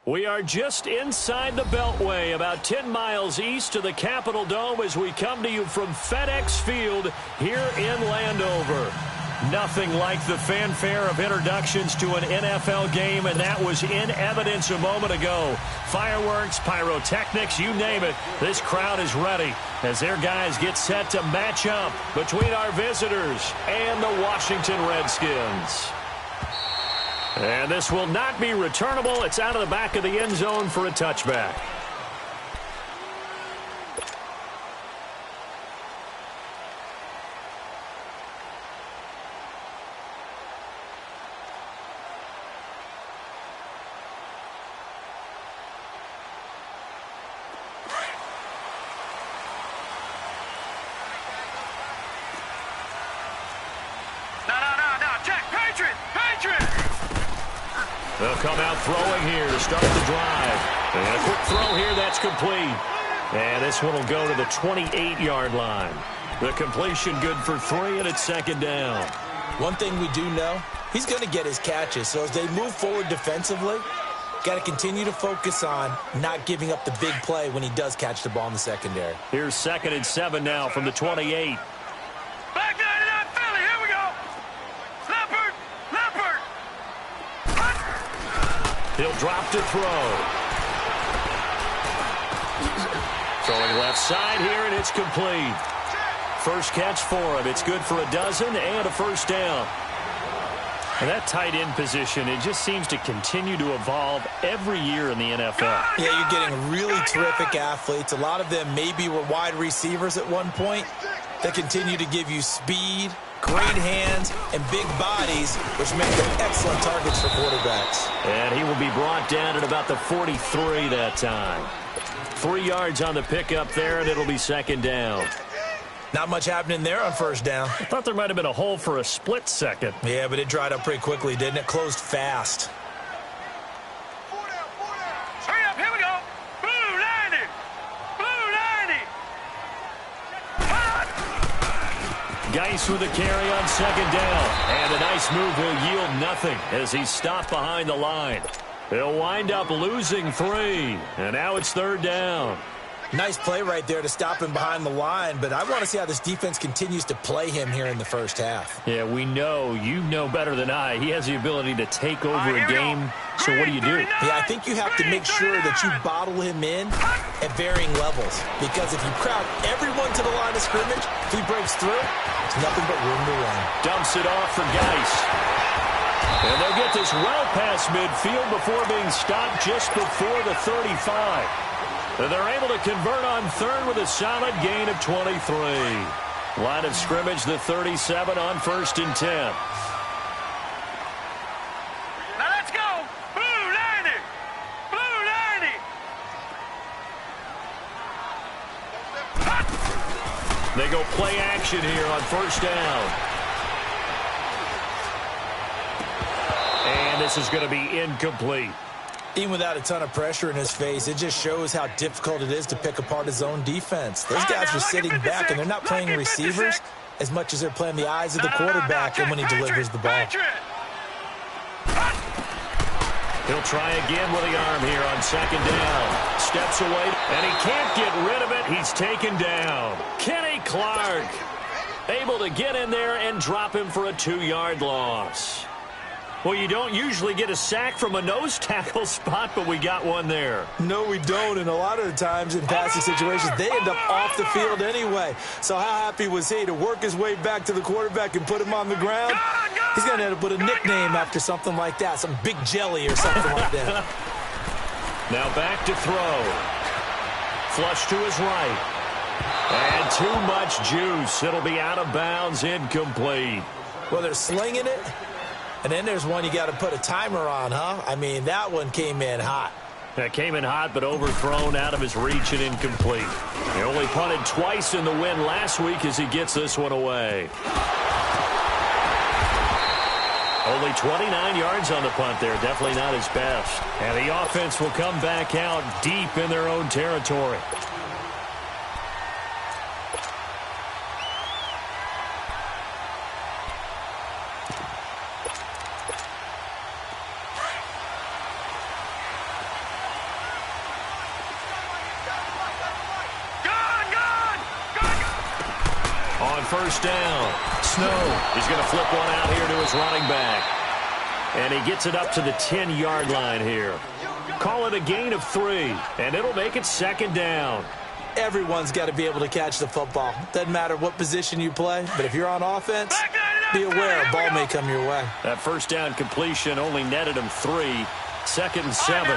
We are just inside the Beltway, about 10 miles east of the Capitol Dome as we come to you from FedEx Field here in Landover. Nothing like the fanfare of introductions to an NFL game, and that was in evidence a moment ago. Fireworks, pyrotechnics, you name it. This crowd is ready as their guys get set to match up between our visitors and the Washington Redskins. And this will not be returnable. It's out of the back of the end zone for a touchback. They'll come out throwing here to start the drive. And a quick throw here, that's complete. And this one will go to the 28-yard line. The completion good for 3, and it's second down. One thing we do know, he's going to get his catches. So as they move forward defensively, got to continue to focus on not giving up the big play when he does catch the ball in the secondary. Here's 2nd and 7 now from the 28. He'll drop to throw. Throwing left side here, and it's complete. First catch for him. It's good for a dozen and a first down. And that tight end position, it just seems to continue to evolve every year in the NFL. Yeah, you're getting really terrific athletes. A lot of them maybe were wide receivers at one point that continue to give you speed, great hands, and big bodies, which make them excellent targets for quarterbacks. And he will be brought down at about the 43 that time. 3 yards on the pickup there, and it'll be second down. Not much happening there on first down. I thought there might have been a hole for a split second. Yeah, but it dried up pretty quickly, didn't it? Closed fast. Hurry up, here we go. Blue 90. Blue 90. Geis with a carry on second down. And a nice move will yield nothing as he's stopped behind the line. He'll wind up losing 3. And now it's third down. Nice play right there to stop him behind the line, but I want to see how this defense continues to play him here in the first half. Yeah, we know. You know better than I. He has the ability to take over a game. So what do you do? Yeah, I think you have to make sure that you bottle him in at varying levels. Because if you crowd everyone to the line of scrimmage, if he breaks through, it's nothing but room to run. Dumps it off for Geis. And they'll get this well past midfield before being stopped just before the 35. And they're able to convert on third with a solid gain of 23. Line of scrimmage, the 37 on 1st and 10. Now let's go. Blue 90. Blue 90. They go play action here on first down. And this is going to be incomplete. Even without a ton of pressure in his face, it just shows how difficult it is to pick apart his own defense. Those guys are sitting back, and they're not playing receivers as much as they're playing the eyes of the quarterback and when he delivers the ball. He'll try again with the arm here on second down. Steps away, and he can't get rid of it. He's taken down. Kenny Clark able to get in there and drop him for a 2-yard loss. Well, you don't usually get a sack from a nose tackle spot, but we got one there. No, we don't, and a lot of the times in passing situations, they end up off the field anyway. So how happy was he to work his way back to the quarterback and put him on the ground? He's going to end up with a nickname after something like that, some Big Jelly or something like that. Now back to throw. Flush to his right. And too much juice. It'll be out of bounds, incomplete. Well, they're slinging it. And then there's one you got to put a timer on, huh? I mean, that one came in hot. That came in hot, but overthrown, out of his reach and incomplete. He only punted twice in the win last week as he gets this one away. Only 29 yards on the punt there. Definitely not his best. And the offense will come back out deep in their own territory. on first down. Snow is going to flip one out here to his running back. And he gets it up to the 10-yard line here. Call it a gain of 3, and it'll make it second down. Everyone's got to be able to catch the football. Doesn't matter what position you play, but if you're on offense, be aware a ball may come your way. That first down completion only netted him 3. Second and 7.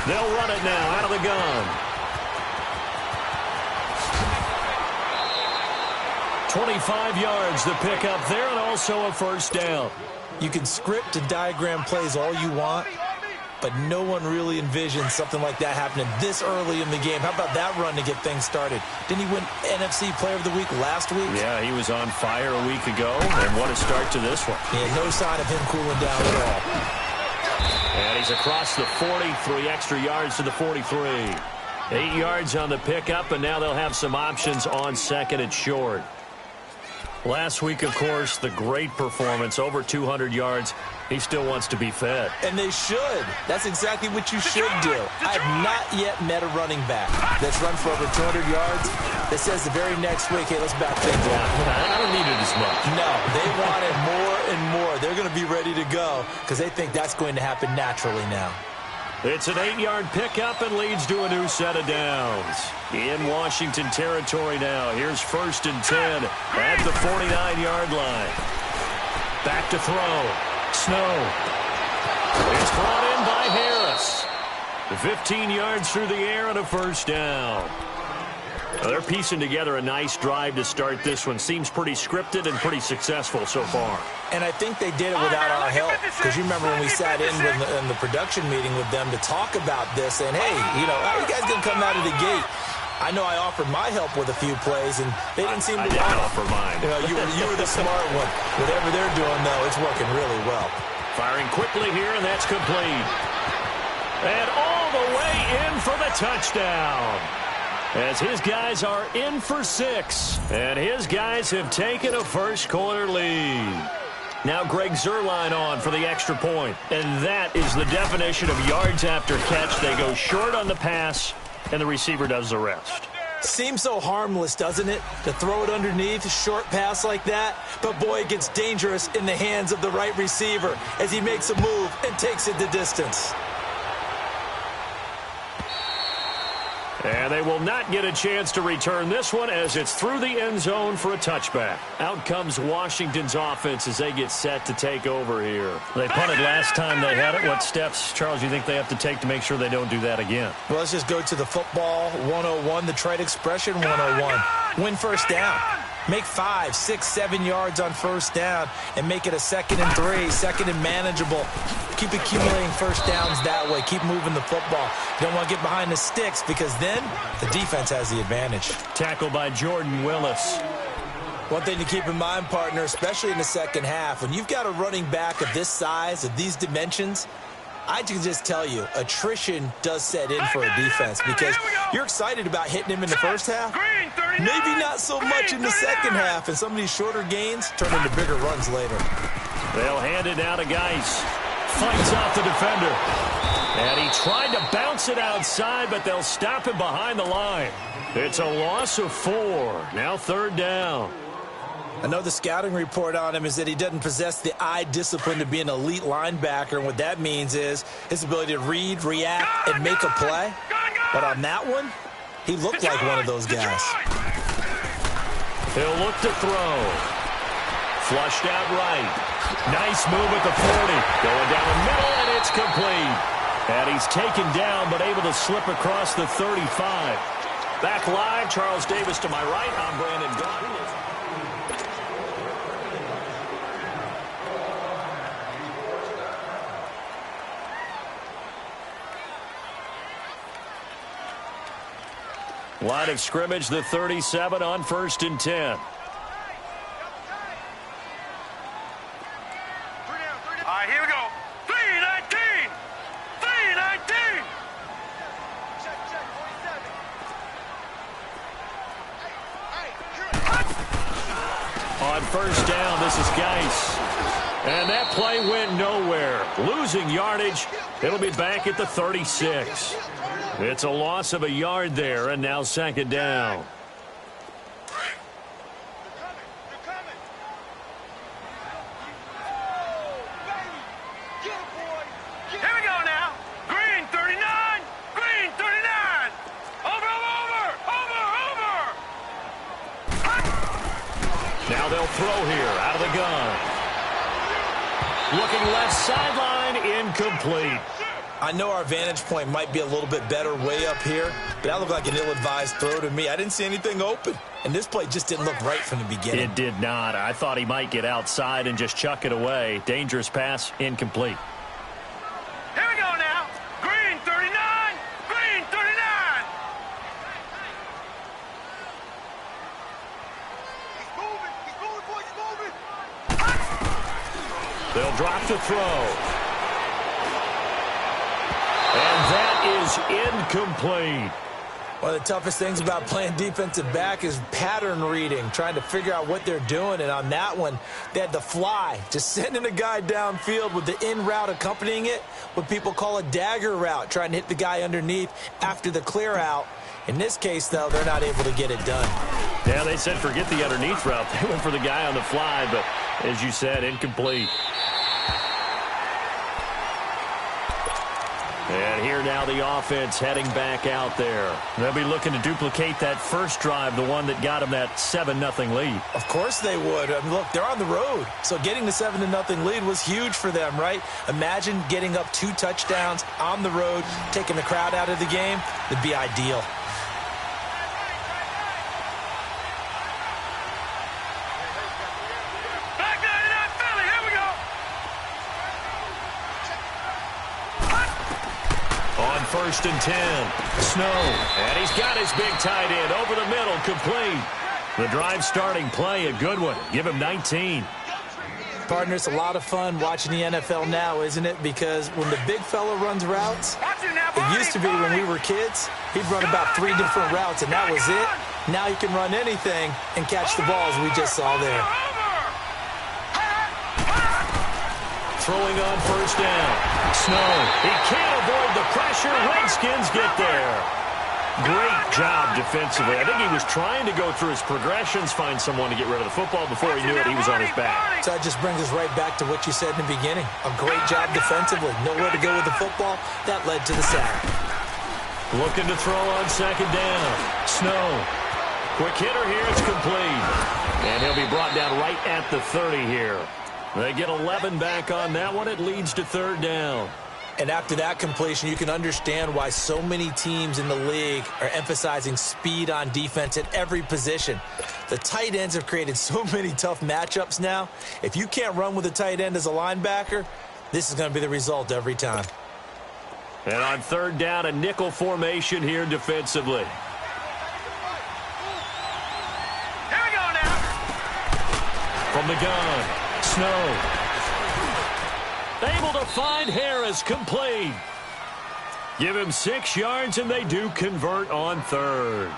They'll run it now out of the gun. 25 yards the pickup there, and also a first down. You can script and diagram plays all you want, but no one really envisions something like that happening this early in the game. How about that run to get things started? Didn't he win NFC Player of the Week last week? Yeah, he was on fire a week ago, and what a start to this one. Yeah, no sign of him cooling down at all. And he's across the 40, 3 extra yards to the 43. 8 yards on the pickup, and now they'll have some options on second and short. Last week, of course, the great performance, over 200 yards. He still wants to be fed. And they should. That's exactly what you should do. I have not yet met a running back that's run for over 200 yards that says the very next week, hey, let's back things up. I don't need it as much. No, they want it more and more. They're going to be ready to go because they think that's going to happen naturally now. It's an 8-yard pickup and leads to a new set of downs. In Washington territory now. Here's first and 10 at the 49-yard line. Back to throw. Snow. It's brought in by Harris. The 15 yards through the air and a first down. Well, they're piecing together a nice drive to start this one. Seems pretty scripted and pretty successful so far. And I think they did it without our help. Because you remember when we sat in the production meeting with them to talk about this, and hey, you know, how are you guys going to come out of the gate? I know I offered my help with a few plays, and they didn't seem to want it. I didn't offer mine. You were the smart one. Whatever they're doing, though, it's working really well. Firing quickly here, and that's complete. And all the way in for the touchdown. As his guys are in for 6. And his guys have taken a first-quarter lead. Now Greg Zuerlein on for the extra point. And that is the definition of yards after catch. They go short on the pass, and the receiver does the rest. Seems so harmless, doesn't it, to throw it underneath, a short pass like that? But, boy, it gets dangerous in the hands of the right receiver as he makes a move and takes it the distance. And they will not get a chance to return this one as it's through the end zone for a touchback. Out comes Washington's offense as they get set to take over here. They punted last time they had it. What steps, Charles, you think they have to take to make sure they don't do that again? Well, let's just go to the football 101, the trade expression 101. Win first down. Make 5, 6, 7 yards on first down and make it a 2nd and 3, 2nd and manageable. Keep accumulating first downs that way. Keep moving the football. You don't want to get behind the sticks because then the defense has the advantage. Tackled by Jordan Willis. One thing to keep in mind, partner, especially in the second half, when you've got a running back of this size, of these dimensions, I can just tell you, attrition does set in for a defense because you're excited about hitting him in the first half. Maybe not so much in the second half, and some of these shorter gains turn into bigger runs later. They'll hand it out to Geis. Fights off the defender. And he tried to bounce it outside, but they'll stop him behind the line. It's a loss of 4. Now third down. I know the scouting report on him is that he doesn't possess the eye discipline to be an elite linebacker, and what that means is his ability to read, react, and make a play. But on that one, he looked like one of those guys. He'll look to throw. Flushed out right. Nice move at the 40. Going down the middle, and it's complete. And he's taken down, but able to slip across the 35. Back live, Charles Davis to my right. I'm Brandon Gaudin. Line of scrimmage, the 37 on first and 10. All right, here we go. 3-19. 3-19. On first down, this is Geis. And that play went nowhere. Losing yardage. It'll be back at the 36. It's a loss of a yard there, and now second down. Here we go now. Green 39. Green 39. Over. Now they'll throw here out of the gun. Looking left sideline, incomplete. I know our vantage point might be a little bit better way up here, but that looked like an ill-advised throw to me. I didn't see anything open, and this play just didn't look right from the beginning. It did not. I thought he might get outside and just chuck it away. Dangerous pass, incomplete. Here we go now. Green 39. Green 39. He's moving, boys, he's moving. They'll drop to throw. And that is incomplete. One of the toughest things about playing defensive back is pattern reading, trying to figure out what they're doing. And on that one, they had the fly, just sending a guy downfield with the in route accompanying it, what people call a dagger route, trying to hit the guy underneath after the clear out. In this case, though, they're not able to get it done. Yeah, they said forget the underneath route. They went for the guy on the fly, but as you said, incomplete. And here now the offense heading back out there. They'll be looking to duplicate that first drive, the one that got them that 7-0 lead. Of course they would. I mean, look, they're on the road. So getting the 7-0 lead was huge for them, right? Imagine getting up 2 touchdowns on the road, taking the crowd out of the game. It'd be ideal. First and 10. Snow. And he's got his big tight end over the middle, complete. The drive starting play, a good one. Give him 19. Partner, it's a lot of fun watching the NFL now, isn't it? Because when the big fella runs routes, it used to be when we were kids, he'd run about 3 different routes, and that was it. Now he can run anything and catch the balls we just saw there. Throwing on first down. Snow. He can't avoid the pressure. Redskins get there. Great job defensively. I think he was trying to go through his progressions, find someone to get rid of the football. Before he knew it, he was on his back. So that just brings us right back to what you said in the beginning. A great job defensively. Nowhere to go with the football. That led to the sack. Looking to throw on second down. Snow. Quick hitter here. It's complete. And he'll be brought down right at the 30 here. They get 11 back on that one. It leads to third down. And after that completion, you can understand why so many teams in the league are emphasizing speed on defense at every position. The tight ends have created so many tough matchups now. If you can't run with a tight end as a linebacker, this is going to be the result every time. And on third down, a nickel formation here defensively. Here we go now. From the gun. Snow. Able to find Harris, complete. Give him 6 yards, and they do convert on third.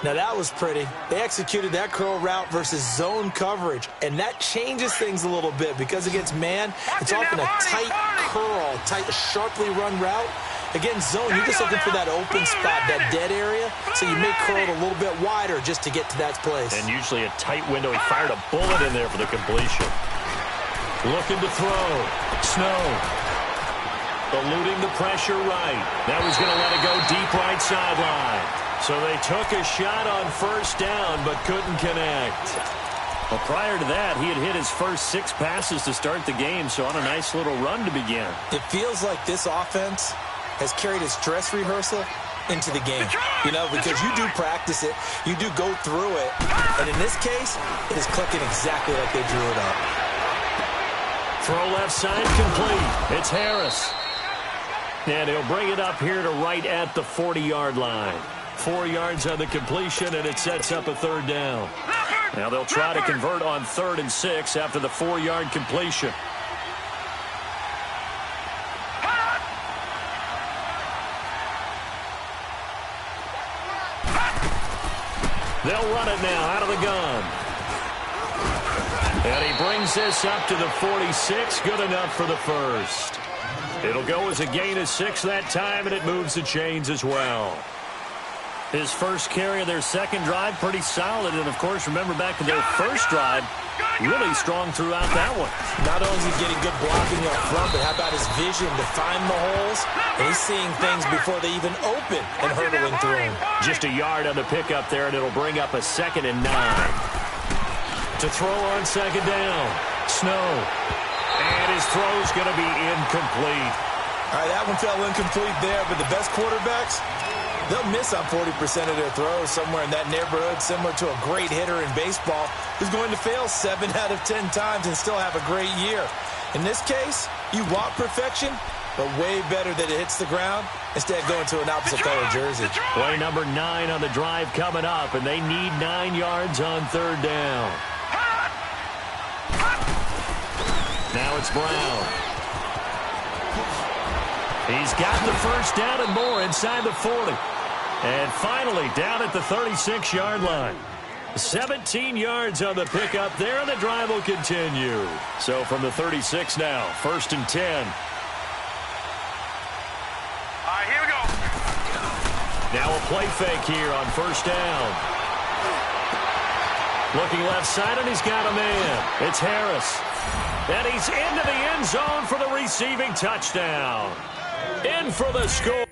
Now that was pretty. They executed that curl route versus zone coverage, and that changes things a little bit because against man, it's often a tight curl, tight, sharply run route. Against zone, you're just looking for that open spot, that dead area, so you may curl it a little bit wider just to get to that place. And usually a tight window. He fired a bullet in there for the completion. Looking to throw. Snow. Eluding the pressure right. Now he's going to let it go deep right sideline. So they took a shot on first down but couldn't connect. Well, prior to that, he had hit his first 6 passes to start the game, so on a nice little run to begin. It feels like this offense has carried its dress rehearsal into the game, you know, because you do practice it, you do go through it, and in this case, it is clicking exactly like they drew it up. Throw left side complete. It's Harris. And he'll bring it up here to right at the 40-yard line. 4 yards on the completion, and it sets up a third down. Now they'll try to convert on 3rd and 6 after the 4-yard completion. They'll run it now out of the gun. And he brings this up to the 46. Good enough for the first. It'll go as a gain of 6 that time, and it moves the chains as well. His first carry of their second drive, pretty solid. And, of course, remember back to their first drive, really strong throughout that one. Not only is he getting good blocking up front, but how about his vision to find the holes? And he's seeing things before they even open and hurdling through them. Just a yard on the pickup there, and it'll bring up a 2nd and 9. To throw on second down, Snow. And his throw's going to be incomplete. All right, that one fell incomplete there, but the best quarterbacks, they'll miss on 40% of their throws, somewhere in that neighborhood, similar to a great hitter in baseball who's going to fail 7 out of 10 times and still have a great year. In this case, you want perfection, but way better that it hits the ground instead of going to an opposite color jersey. Play number 9 on the drive coming up, and they need 9 yards on third down. Now it's Brown. He's got the first down and more inside the 40. And finally, down at the 36-yard line. 17 yards on the pickup there, and the drive will continue. So from the 36 now, 1st and 10. All right, here we go. Now a play fake here on first down. Looking left side, and he's got a man. It's Harris. And he's into the end zone for the receiving touchdown. In for the score.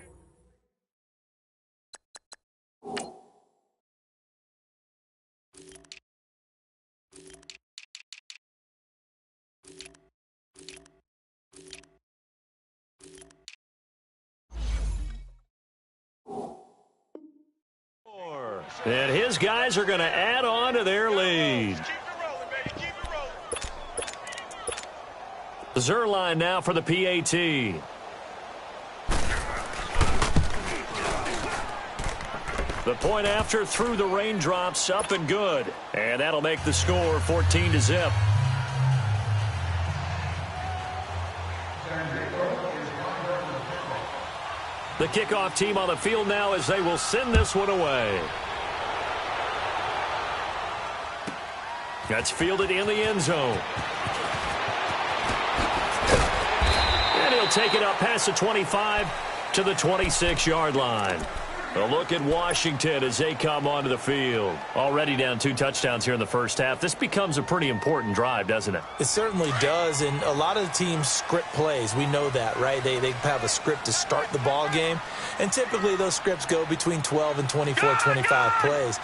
And his guys are going to add on to their lead. Zerline now for the PAT. The point after through the raindrops, up and good. And that'll make the score 14-0. The kickoff team on the field now as they will send this one away. That's fielded in the end zone. And he'll take it up past the 25 to the 26-yard line. A look at Washington as they come onto the field. Already down 2 touchdowns here in the first half. This becomes a pretty important drive, doesn't it? It certainly does, and a lot of the teams script plays. We know that, right? They have a script to start the ball game, and typically those scripts go between 12 and 24, 25 plays.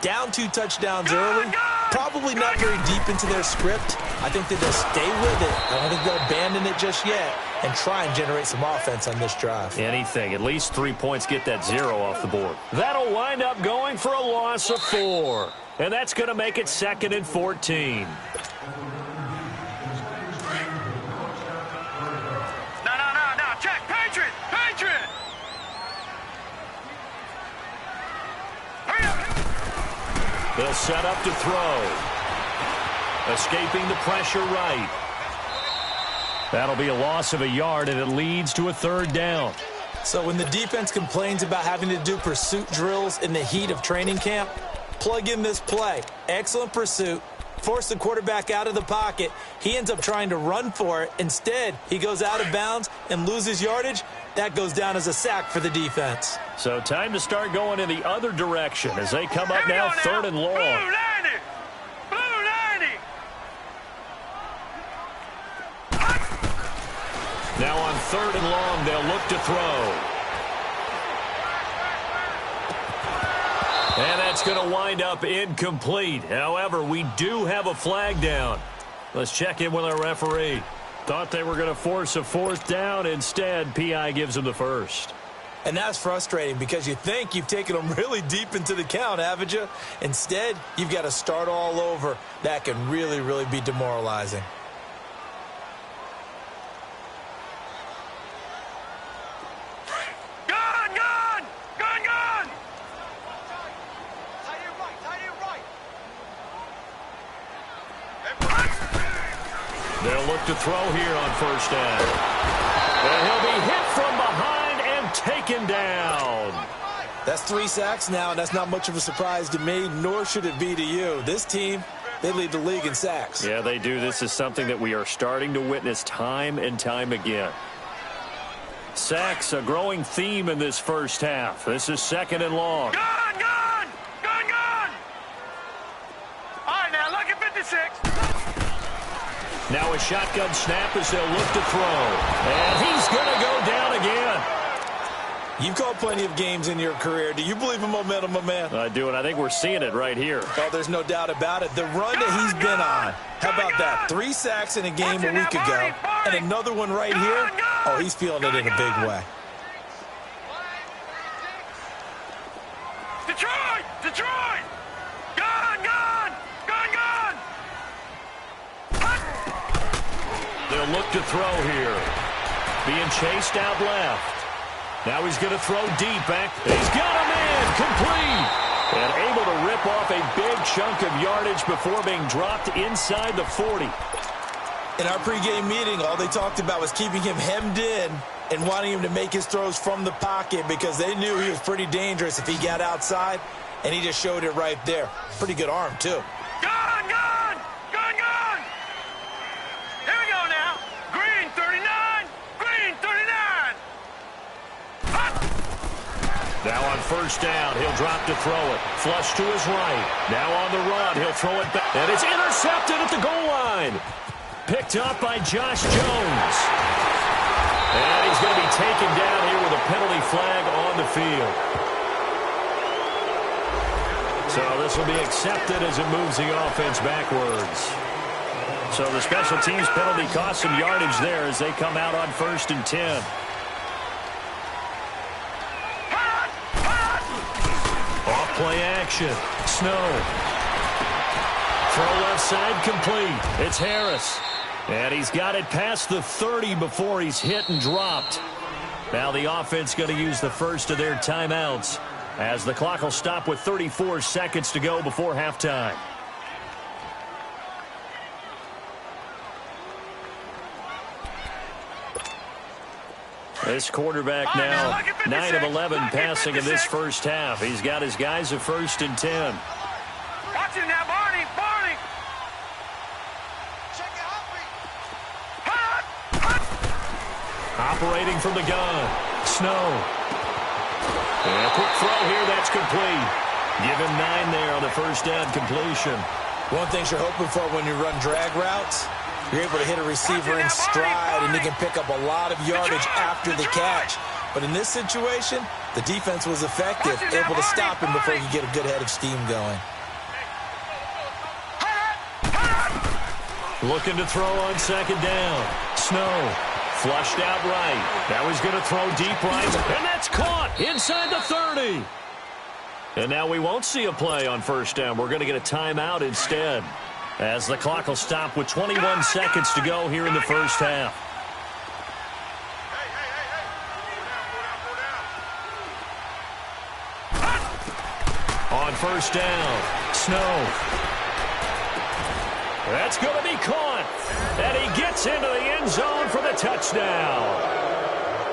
Down 2 touchdowns early, probably not very deep into their script. I think that they'll stay with it. I don't think they'll abandon it just yet and try and generate some offense on this drive. Anything. At least 3 points, get that 0 off the board. That'll wind up going for a loss of 4. And that's going to make it 2nd and 14. No. Check. Patriot. Hurry up. They'll set up to throw. Escaping the pressure right. That'll be a loss of a yard, and it leads to a 3rd down. So when the defense complains about having to do pursuit drills in the heat of training camp, plug in this play. Excellent pursuit. Force the quarterback out of the pocket. He ends up trying to run for it. Instead, he goes out of bounds and loses yardage. That goes down as a sack for the defense. So time to start going in the other direction as they come up now, 3rd and long. Blue 90. Now on 3rd and long, they'll look to throw. And that's going to wind up incomplete. However, we do have a flag down. Let's check in with our referee. Thought they were going to force a 4th down. Instead, PI gives them the first. And that's frustrating because you think you've taken them really deep into the count, haven't you? Instead, you've got to start all over. That can really, really be demoralizing. They'll look to throw here on 1st down. And he'll be hit from behind and taken down. That's 3 sacks now, and that's not much of a surprise to me, nor should it be to you. This team, they lead the league in sacks. Yeah, they do. This is something that we are starting to witness time and time again. Sacks, a growing theme in this first half. This is 2nd and long. Gone, gone, gone, gone. All right, now look at 56. Now a shotgun snap as they'll look to throw. And he's going to go down again. You've called plenty of games in your career. Do you believe in momentum, my man? I do, and I think we're seeing it right here. Oh, there's no doubt about it. The run that he's been on. How about that? 3 sacks in a game a week ago, and another one right here. Oh, he's feeling it in a big way. Detroit! Detroit! Gone, gone, gone, gone. They'll look to throw here. Being chased out left. Now he's going to throw deep back. He's got a man complete. And able to rip off a big chunk of yardage before being dropped inside the 40. In our pregame meeting, all they talked about was keeping him hemmed in and wanting him to make his throws from the pocket because they knew he was pretty dangerous if he got outside, and he just showed it right there. Pretty good arm, too. Gone, gone, gone, gone. Here we go now. Green 39, green 39. Now on first down, he'll drop to throw it. Flush to his right. Now on the run, he'll throw it back. And it's intercepted at the goal line. Picked up by Josh Jones. And he's going to be taken down here with a penalty flag on the field. So this will be accepted as it moves the offense backwards. So the special teams penalty cost some yardage there as they come out on 1st and 10. Off-play action. Snow. Throw left side complete. It's Harris. And he's got it past the 30 before he's hit and dropped. Now the offense going to use the first of their timeouts as the clock will stop with 34 seconds to go before halftime. This quarterback now 9 of 11 passing in this first half. He's got his guys at 1st and 10. Watch it now, Barney, Barney. Check it out. Operating from the gun. Snow. And a quick throw here, that's complete. Give him 9 there on the first down completion. One thing you're hoping for when you run drag routes, you're able to hit a receiver in stride, and he can pick up a lot of yardage after the catch. But in this situation, the defense was effective, able to stop him before you get a good head of steam going. Looking to throw on 2nd down. Snow. Flushed out right. Now he's going to throw deep right. And that's caught inside the 30. And now we won't see a play on 1st down. We're going to get a timeout instead, as the clock will stop with 21 seconds to go here in the first half. On 1st down, Snow. That's going to be caught. And he gets into the end zone for the touchdown.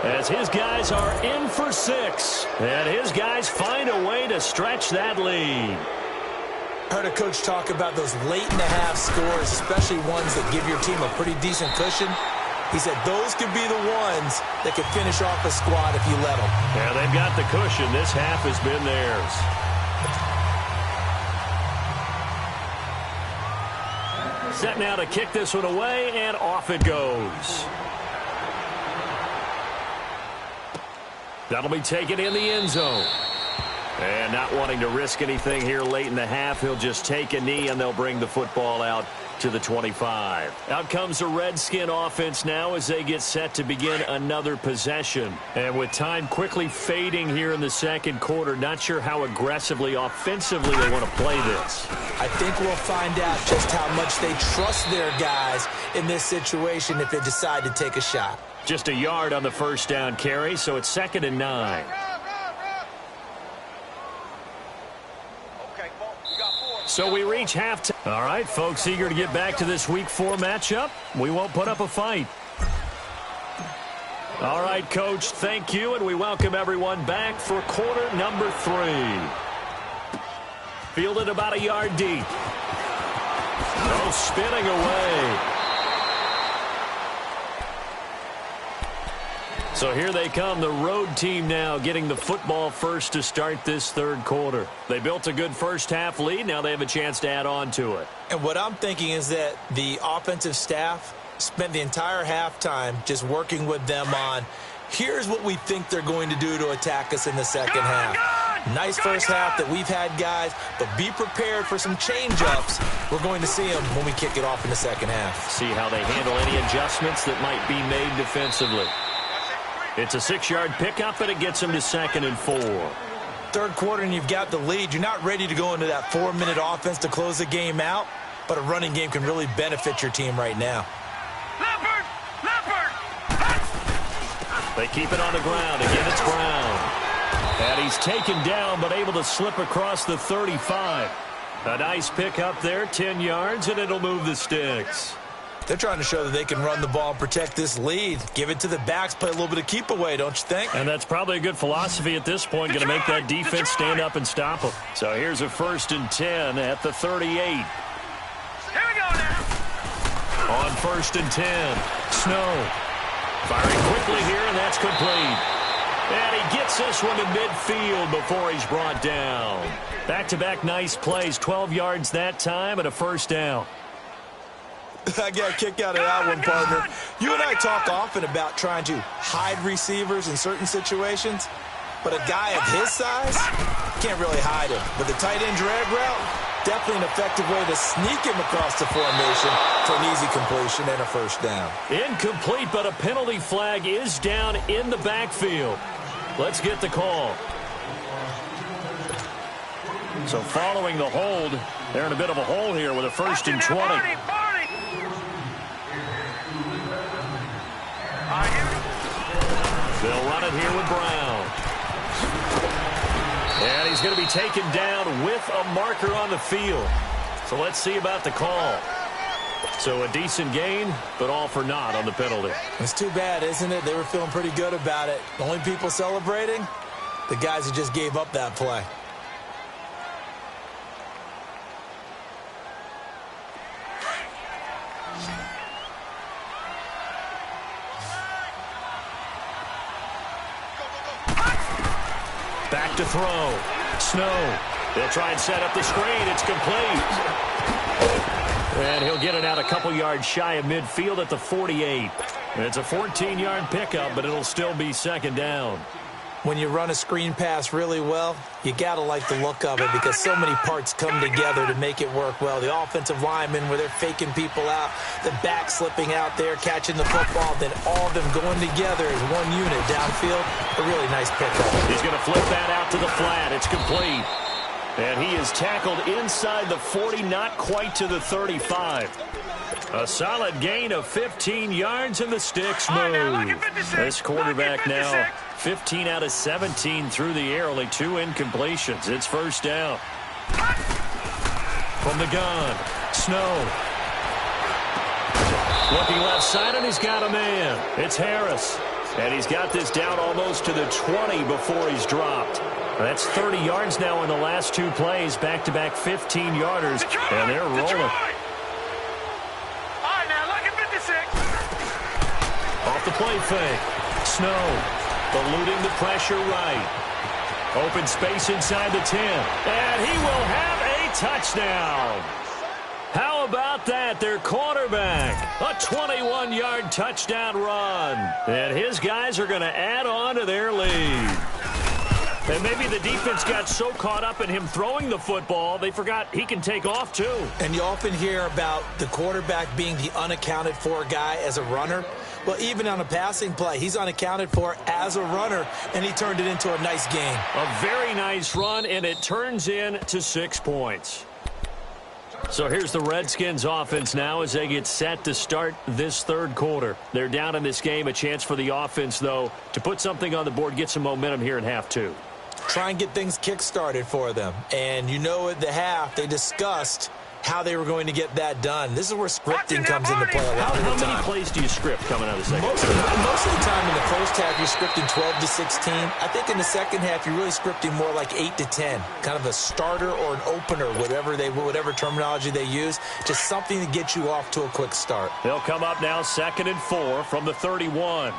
As his guys are in for 6. And his guys find a way to stretch that lead. I heard a coach talk about those late-in-the-half scores, especially ones that give your team a pretty decent cushion. He said those could be the ones that could finish off a squad if you let them. Yeah, they've got the cushion. This half has been theirs. Set now to kick this one away, and off it goes. That'll be taken in the end zone. And not wanting to risk anything here late in the half, he'll just take a knee, and they'll bring the football out to the 25. Out comes the Redskin offense now as they get set to begin another possession. And with time quickly fading here in the second quarter, not sure how aggressively, offensively they want to play this. I think we'll find out just how much they trust their guys in this situation if they decide to take a shot. Just a yard on the first down carry, so it's 2nd and 9. So we reach halftime. All right, folks, eager to get back to this Week 4 matchup. We won't put up a fight. All right, Coach, thank you, and we welcome everyone back for quarter number 3. Fielded about a yard deep. Oh, spinning away. So here they come, the road team now getting the football first to start this third quarter. They built a good first-half lead. Now they have a chance to add on to it. And what I'm thinking is that the offensive staff spent the entire halftime just working with them on, here's what we think they're going to do to attack us in the second half. Nice first half that we've had, guys, but be prepared for some change-ups. We're going to see them when we kick it off in the second half. See how they handle any adjustments that might be made defensively. It's a 6-yard pickup, and it gets them to 2nd and 4. Third quarter, and you've got the lead. You're not ready to go into that 4-minute offense to close the game out, but a running game can really benefit your team right now. Leopard! Leopard! They keep it on the ground. Again, it's Brown. And he's taken down, but able to slip across the 35. A nice pickup there, 10 yards, and it'll move the sticks. They're trying to show that they can run the ball and protect this lead. Give it to the backs, play a little bit of keep away, don't you think? And that's probably a good philosophy at this point, going to make that defense stand up and stop them. So here's a 1st and 10 at the 38. Here we go now. On 1st and 10, Snow. Firing quickly here, and that's complete. And he gets this one to midfield before he's brought down. Back-to-back nice plays, 12 yards that time and a first down. I got a kick out of that one, partner. You and I talk often about trying to hide receivers in certain situations, but a guy of his size can't really hide him. But the tight end drag route, definitely an effective way to sneak him across the formation for an easy completion and a first down. Incomplete, but a penalty flag is down in the backfield. Let's get the call. So following the hold, they're in a bit of a hole here with a 1st and 20. They'll run it here with Brown. And he's going to be taken down with a marker on the field. So let's see about the call. So a decent gain, but all for naught on the penalty. It's too bad, isn't it? They were feeling pretty good about it. The only people celebrating, the guys who just gave up that play. Back to throw. Snow. They'll try and set up the screen. It's complete. And he'll get it out a couple yards shy of midfield at the 48. And it's a 14-yard pickup, but it'll still be 2nd down. When you run a screen pass really well, you got to like the look of it because so many parts come together to make it work well. The offensive linemen where they're faking people out, the back slipping out there, catching the football, then all of them going together as one unit downfield. A really nice pickup. He's going to flip that out to the flat. It's complete. And he is tackled inside the 40, not quite to the 35. A solid gain of 15 yards, and the sticks move. This quarterback now 15 out of 17 through the air, only 2 incompletions. It's first down. From the gun, Snow. Looking left side, and he's got a man. It's Harris. And he's got this down almost to the 20 before he's dropped. That's 30 yards now in the last 2 plays, back-to-back 15-yarders, and they're rolling. Off the play fake. Snow eluding the pressure right. Open space inside the 10. And he will have a touchdown. How about that? Their quarterback. A 21-yard touchdown run. And his guys are going to add on to their lead. And maybe the defense got so caught up in him throwing the football, they forgot he can take off too. And you often hear about the quarterback being the unaccounted for guy as a runner. Well, even on a passing play, he's unaccounted for as a runner, and he turned it into a nice gain. A very nice run, and it turns into 6 points. So here's the Redskins offense now as they get set to start this third quarter. They're down in this game. A chance for the offense, though, to put something on the board, get some momentum here in half 2. Try and get things kick-started for them. And you know at the half, they discussed how they were going to get that done. This is where scripting comes into play a lot of the time. How many plays do you script coming out of the second half? Most of the time in the first half, you're scripting 12 to 16. I think in the second half, you're really scripting more like 8 to 10. Kind of a starter or an opener, whatever terminology they use. Just something to get you off to a quick start. They'll come up now 2nd and 4 from the 31.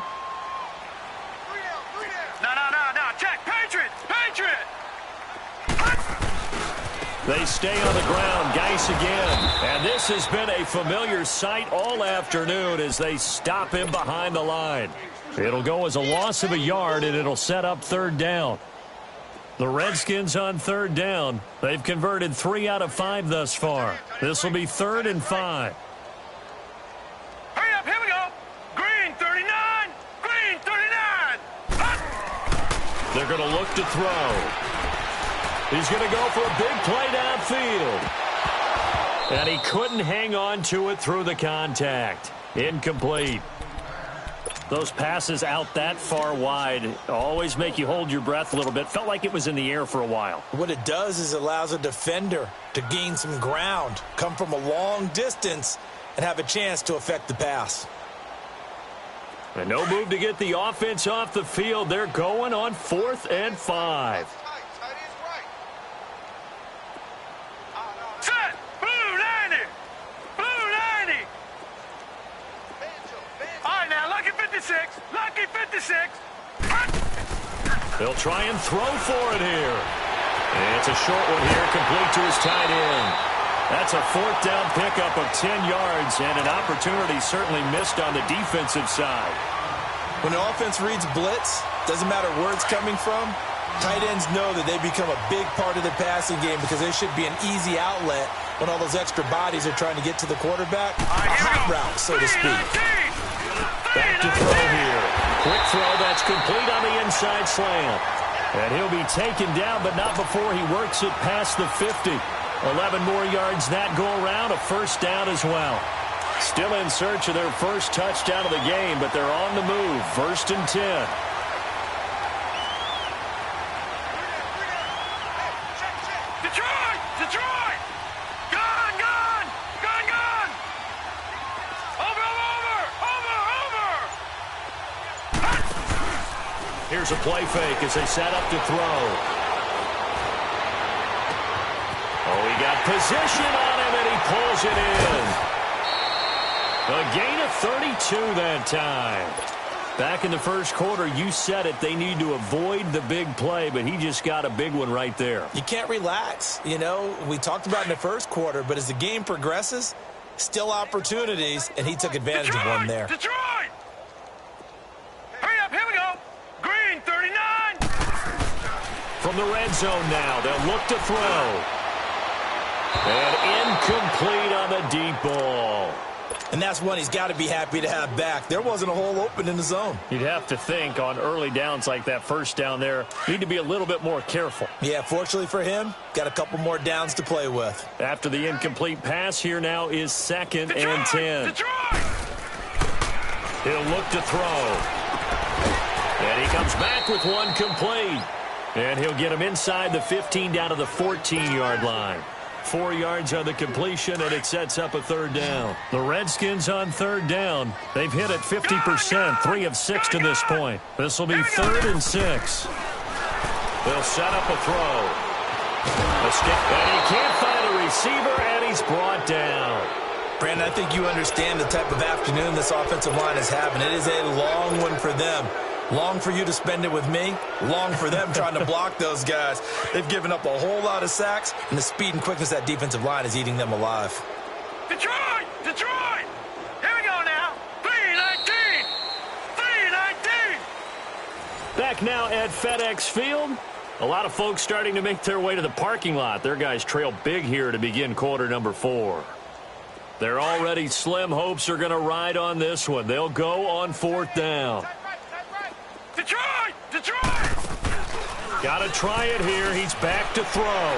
They stay on the ground. Geis again. And this has been a familiar sight all afternoon as they stop him behind the line. It'll go as a loss of a yard, and it'll set up third down. The Redskins on third down. They've converted 3 out of 5 thus far. This will be 3rd and 5. Hurry up, here we go. Green 39. Green 39. Hut. They're going to look to throw. He's going to go for a big play downfield. And he couldn't hang on to it through the contact. Incomplete. Those passes out that far wide always make you hold your breath a little bit. Felt like it was in the air for a while. What it does is it allows a defender to gain some ground, come from a long distance, and have a chance to affect the pass. And no move to get the offense off the field. They're going on 4th and 5. Set. Blue 90. Blue 90. All right, now, lucky 56. Lucky 56. Hut. They'll try and throw for it here. And it's a short one here, complete to his tight end. That's a 4th down pickup of 10 yards, and an opportunity certainly missed on the defensive side. When the offense reads blitz, doesn't matter where it's coming from, tight ends know that they become a big part of the passing game because they should be an easy outlet when all those extra bodies are trying to get to the quarterback. A hot route, so to speak. Back to throw here. Quick throw, that's complete on the inside slant. And he'll be taken down, but not before he works it past the 50. 11 more yards that go around, a 1st down as well. Still in search of their first touchdown of the game, but they're on the move. 1st and 10. Detroit! Detroit! Gone! Gone! Gone! Gone! Over! Over! Over! Over! Hut. Here's a play fake as they set up to throw. Oh, he got position on him, and he pulls it in. A gain of 32 that time. Back in the first quarter, you said it, they need to avoid the big play, but he just got a big one right there. You can't relax. You know, we talked about in the first quarter, but as the game progresses, still opportunities, and he took advantage of one there. Detroit! Hurry up, here we go. Green 39. From the red zone now, they'll look to throw. And incomplete on the deep ball. And that's one he's got to be happy to have back. There wasn't a hole open in the zone. You'd have to think on early downs like that first down there, need to be a little bit more careful. Yeah, fortunately for him, got a couple more downs to play with. After the incomplete pass, here now is 2nd and 10. Detroit! He'll look to throw. And he comes back with one complete. And he'll get him inside the 15 down to the 14-yard line. 4 yards on the completion, and it sets up a 3rd down. The Redskins on 3rd down. They've hit it 50%, 3 of 6 to this point. This will be 3rd and 6. They'll set up a throw. A stick, and he can't find a receiver, and he's brought down. Brandon, I think you understand the type of afternoon this offensive line is having. It is a long one for them. Long for you to spend it with me. Long for them trying to block those guys. They've given up a whole lot of sacks, and the speed and quickness of that defensive line is eating them alive. Detroit! Detroit! Here we go now. 3-19. 3-19. Back now at FedEx Field. A lot of folks starting to make their way to the parking lot. Their guys trail big here to begin quarter number 4. Their already slim hopes are going to ride on this one. They'll go on 4th down. Detroit! Detroit! Got to try it here. He's back to throw.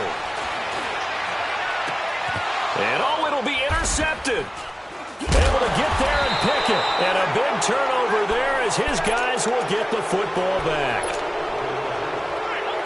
And oh, it'll be intercepted. Able to get there and pick it. And a big turnover there as his guys will get the football back.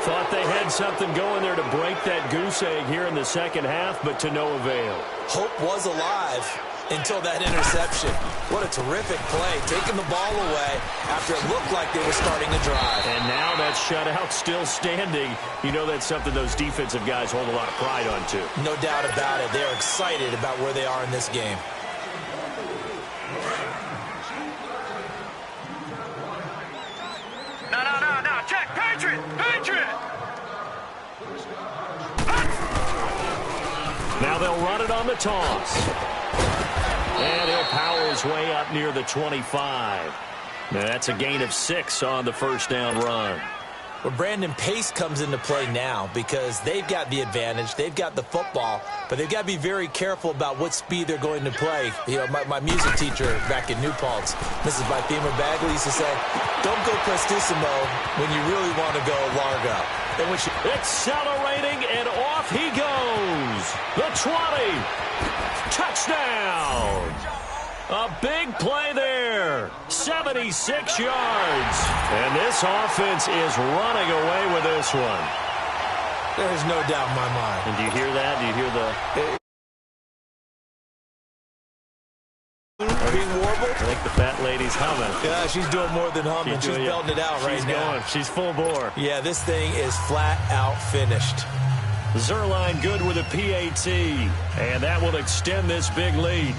Thought they had something going there to break that goose egg here in the second half, but to no avail. Hope was alive until that interception. What a terrific play, taking the ball away after it looked like they were starting a drive. And now that shutout still standing. You know that's something those defensive guys hold a lot of pride on, too. No doubt about it. They're excited about where they are in this game. No. Check. Patriot. Patriot. Now they'll run it on the toss. And he'll power his way up near the 25. Now that's a gain of 6 on the first down run. Well, Brandon, pace comes into play now because they've got the advantage. They've got the football, but they've got to be very careful about what speed they're going to play. You know, my music teacher back in New Paltz, Mrs. Bythema Bagley, used to say, don't go prestissimo when you really want to go largo. And when accelerating, and off he goes. The 20. Touchdown. A big play there. 76 yards. And this offense is running away with this one. There's no doubt in my mind. And do you hear that? Do you hear the... being warbled? I think the fat lady's humming. Yeah, she's doing more than humming. She's belting it out right now. She's full bore. Yeah, this thing is flat out finished. Zerline good with a PAT. And that will extend this big lead.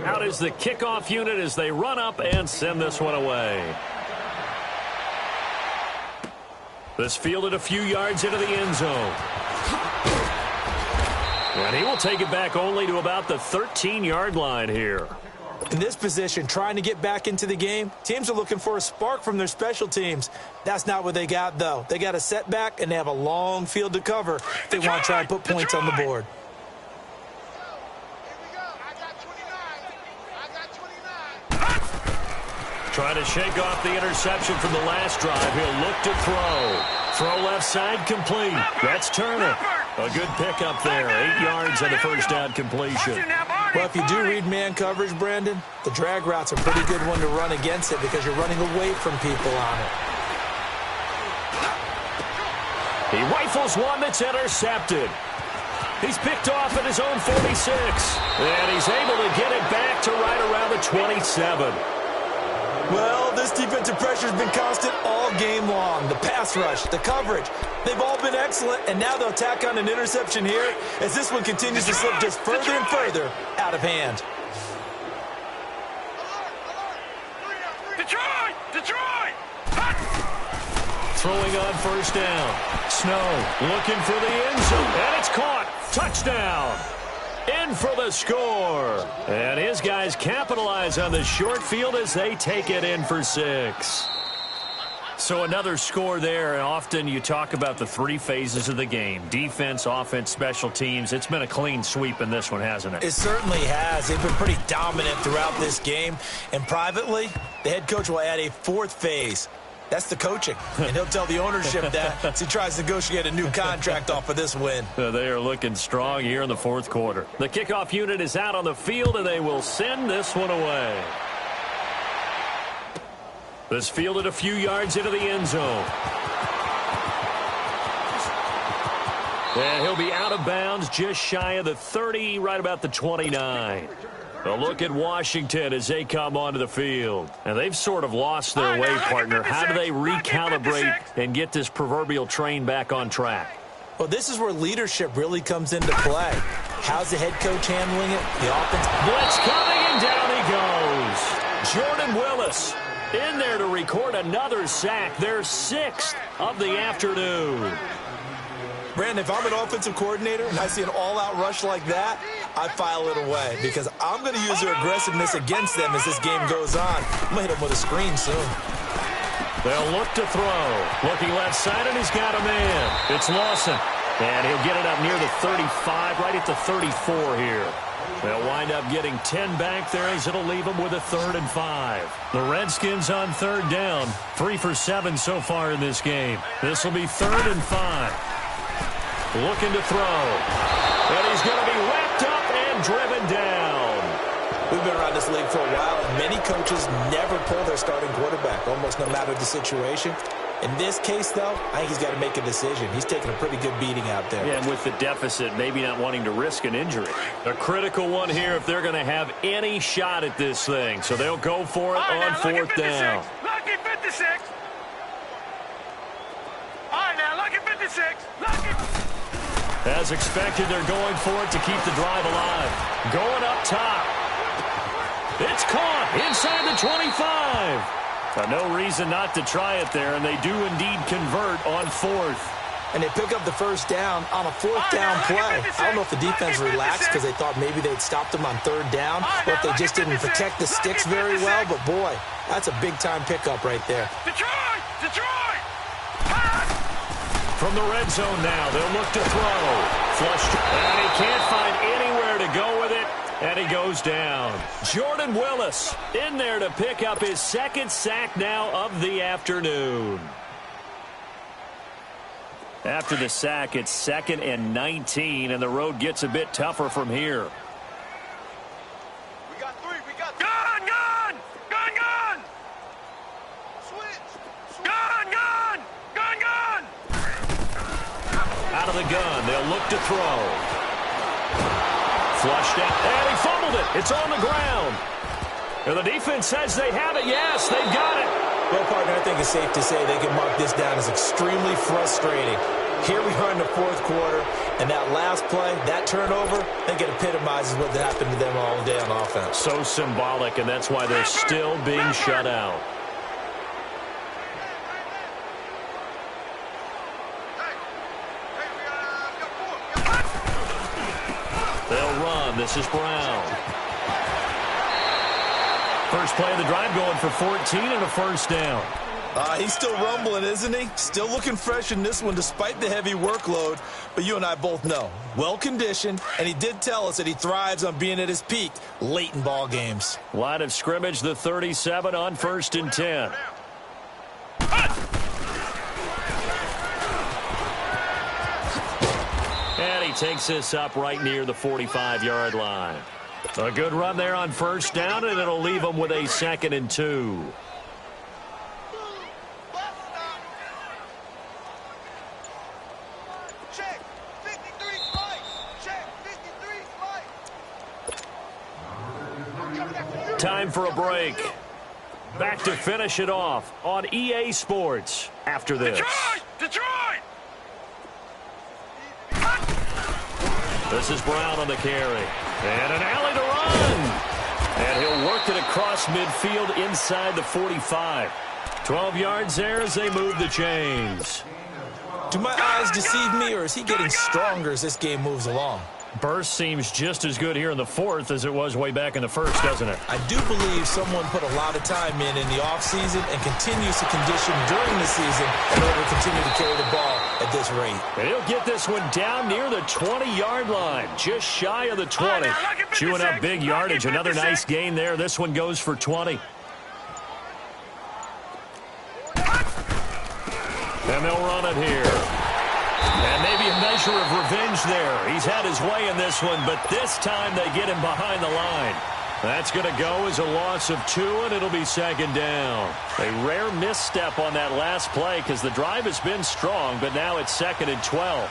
Out is the kickoff unit as they run up and send this one away. This fielded a few yards into the end zone. And he will take it back only to about the 13-yard line here. In this position, trying to get back into the game, teams are looking for a spark from their special teams. That's not what they got, though. They got a setback, and they have a long field to cover if they want to try and put points on the board. Trying to shake off the interception from the last drive. He'll look to throw. Throw left side complete. That's Turner. A good pickup there. 8 yards on the first down completion. Well, if you do read man coverage, Brandon, the drag route's a pretty good one to run against it because you're running away from people on it. He rifles one that's intercepted. He's picked off at his own 46. And he's able to get it back to right around the 27. Well, this defensive pressure has been constant all game long. The pass rush, the coverage, they've all been excellent, and now they'll tack on an interception here as this one continues to slip just further and further out of hand. Detroit! Throwing on first down. Snow looking for the end zone, and it's caught. Touchdown. In for the score. And his guys capitalize on the short field as they take it in for 6. So another score there, and often you talk about the 3 phases of the game. Defense, offense, special teams. It's been a clean sweep in this one, hasn't it? It certainly has. They've been pretty dominant throughout this game. And privately, the head coach will add a 4th phase. That's the coaching. And he'll tell the ownership that as he tries to negotiate a new contract off of this win. They are looking strong here in the 4th quarter. The kickoff unit is out on the field, and they will send this one away. This fielded a few yards into the end zone. And he'll be out of bounds just shy of the 30, right about the 29. A look at Washington as they come onto the field. And they've sort of lost their way, partner. How do they recalibrate and get this proverbial train back on track? Well, this is where leadership really comes into play. How's the head coach handling it? The offense. Blitz coming, and down he goes. Jordan Willis in there to record another sack. Their 6th of the afternoon. Brandon, if I'm an offensive coordinator and I see an all-out rush like that, I file it away because I'm going to use their aggressiveness against them as this game goes on. I'm going to hit them with a screen soon. They'll look to throw. Looking left side, and he's got a man. It's Lawson. And he'll get it up near the 35, right at the 34 here. They'll wind up getting 10 back there as it'll leave them with a 3rd and 5. The Redskins on 3rd down. 3 for 7 so far in this game. This will be 3rd and 5. Looking to throw. And he's going to be wrapped up and driven down. We've been around this league for a while, and many coaches never pull their starting quarterback, almost no matter the situation. In this case, though, I think he's got to make a decision. He's taking a pretty good beating out there. Yeah, and with the deficit, maybe not wanting to risk an injury. A critical one here if they're going to have any shot at this thing. So they'll go for it on 4th down. Lucky 56. All right, now, lucky 56. Lucky. As expected, they're going for it to keep the drive alive. Going up top. It's caught inside the 25. No reason not to try it there, and they do indeed convert on fourth. And they pick up the first down on a fourth down play. I don't know if the defense relaxed because they thought maybe they'd stopped them on third down, or if they just didn't protect the sticks very well. But, boy, that's a big-time pickup right there. Detroit! Detroit! From the red zone now, they'll look to throw. Flushed, and he can't find anywhere to go with it, and he goes down. Jordan Willis in there to pick up his second sack now of the afternoon. After the sack, it's 2nd and 19, and the road gets a bit tougher from here. We got three. Gun! Gun! Gun! Gun! Switch! Gun! Gun! Gun! Gun! Out of the gun, they'll look to throw. Flushed out, and he fumbled it. It's on the ground. And the defense says they have it. Yes, they've got it. Well, partner, I think it's safe to say they can mark this down as extremely frustrating. Here we are in the fourth quarter, and that last play, that turnover, I think it epitomizes what happened to them all day on offense. So symbolic, and that's why they're still being shut out. They'll run. This is Brown. First play of the drive going for 14 and a first down. He's still rumbling, isn't he? Still looking fresh in this one despite the heavy workload. But you and I both know, well-conditioned, and he did tell us that he thrives on being at his peak late in ball games. Line of scrimmage, the 37 on 1st and 10. And he takes this up right near the 45-yard line. A good run there on first down, and it'll leave them with a 2nd and 2. Check! 53 Mike! Check! 53 Mike! Time for a break. Back to finish it off on EA Sports after this. Detroit! Detroit! This is Brown on the carry. And an alley to run. And he'll work it across midfield inside the 45. 12 yards there as they move the chains. Do my eyes deceive me, or is he getting stronger as this game moves along? Burst seems just as good here in the fourth as it was way back in the first, doesn't it? I do believe someone put a lot of time in the offseason and continues to condition during the season in order to continue to carry the ball at this rate. And he'll get this one down near the 20-yard line, just shy of the 20. Chewing up big yardage. Another nice gain there. This one goes for 20. And they'll run it here. And maybe a measure of revenge there. He's had his way in this one, but this time they get him behind the line. That's going to go as a loss of 2, and it'll be 2nd down. A rare misstep on that last play because the drive has been strong, but now it's 2nd and 12.